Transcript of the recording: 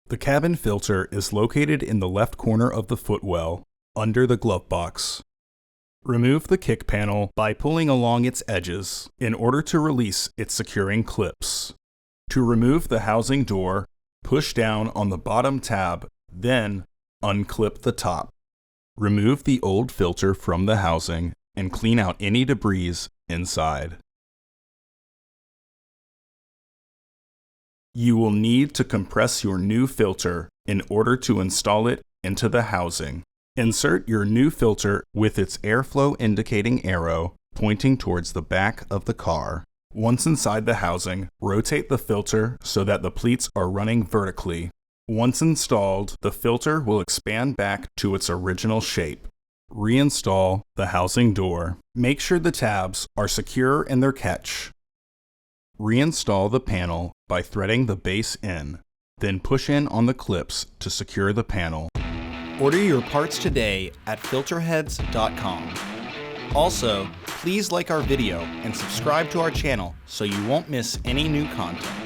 The cabin filter is located in the left corner of the footwell, under the glove box. Remove the kick panel by pulling along its edges in order to release its securing clips. To remove the housing door, push down on the bottom tab, then unclip the top. Remove the old filter from the housing and clean out any debris inside. You will need to compress your new filter in order to install it into the housing. Insert your new filter with its airflow indicating arrow pointing towards the back of the car. Once inside the housing, rotate the filter so that the pleats are running vertically. Once installed, the filter will expand back to its original shape. Reinstall the housing door. Make sure the tabs are secure in their catch. Reinstall the panel by threading the base in, then push in on the clips to secure the panel. Order your parts today at filterheads.com. Also, please like our video and subscribe to our channel so you won't miss any new content.